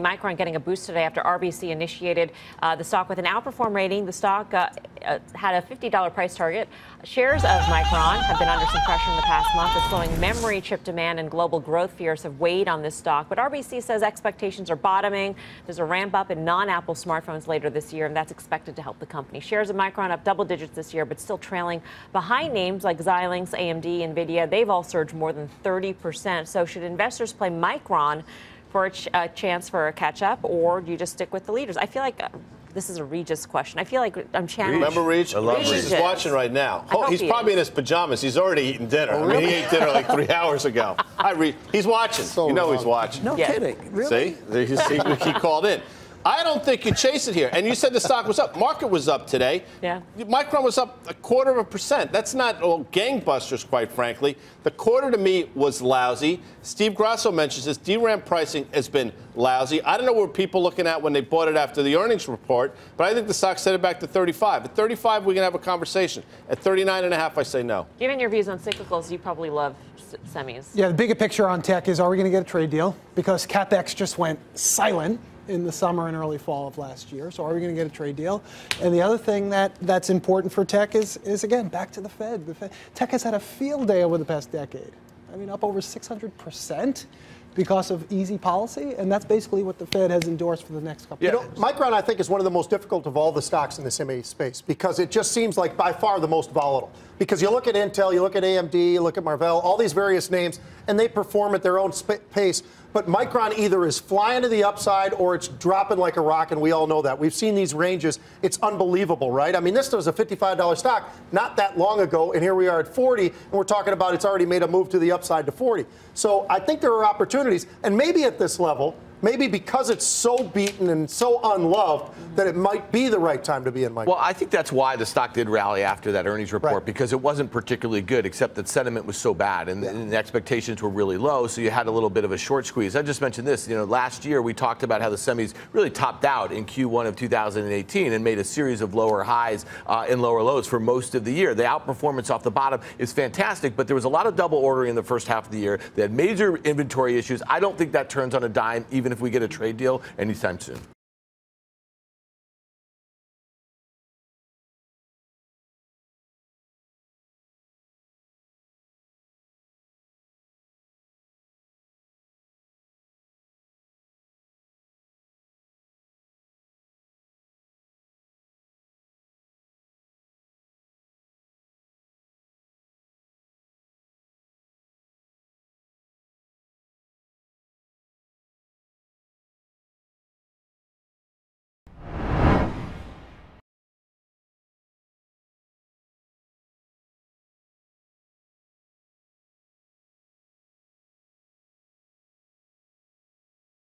Micron getting a boost today after RBC initiated the stock with an outperform rating. The stock had a $50 price target. Shares of Micron have been under some pressure in the past month as slowing memory chip demand and global growth fears have weighed on this stock. But RBC says expectations are bottoming. There's a ramp up in non-Apple smartphones later this year, and that's expected to help the company. Shares of Micron up double digits this year, but still trailing behind names like Xilinx, AMD, NVIDIA. They've all surged more than 30%. So should investors play Micron for a chance for a catch-up, or do you just stick with the leaders? I feel like this is a Regis question. I feel like I'm channeling. Remember Regis? I love Regis is watching right now. He's probably in his pajamas. He's already eaten dinner. Oh, really? I mean, he ate dinner like 3 hours ago. He's watching. So you know he's watching. No kidding. Really? See? He called in. I don't think you chase it here. And you said the stock was up. Market was up today. Yeah. Micron was up 0.25%. That's not gangbusters, quite frankly. The quarter to me was lousy. Steve Grasso mentions this. DRAM pricing has been lousy. I don't know what people looking at when they bought it after the earnings report, but I think the stock set it back to 35. At 35, we can have a conversation. At 39.5, I say no. Given your views on cyclicals, you probably love semis. Yeah, the bigger picture on tech is, are we going to get a trade deal? Because CapEx just went silent in the summer and early fall of last year. So are we going to get a trade deal? And the other thing that's important for tech is again, back to the Fed. Tech has had a field day over the past decade. I mean, up over 600% because of easy policy, and that's basically what the Fed has endorsed for the next couple of years. Micron, I think, is one of the most difficult of all the stocks in the semi space because it just seems like by far the most volatile. Because you look at Intel, you look at AMD, you look at Marvell, all these various names, and they perform at their own pace. But Micron either is flying to the upside or it's dropping like a rock, and we all know that. We've seen these ranges. It's unbelievable, right? I mean, this was a $55 stock not that long ago, and here we are at 40, and we're talking about it's already made a move to the upside to 40. So I think there are opportunities, and maybe at this level, maybe because it's so beaten and so unloved that it might be the right time to be in Micron. Well, I think that's why the stock did rally after that earnings report, because it wasn't particularly good, except that sentiment was so bad and the expectations were really low, so you had a little bit of a short squeeze. I just mentioned this, last year we talked about how the semis really topped out in Q1 of 2018 and made a series of lower highs and lower lows for most of the year. The outperformance off the bottom is fantastic, but there was a lot of double ordering in the first half of the year. They had major inventory issues. I don't think that turns on a dime, even if we get a trade deal anytime soon.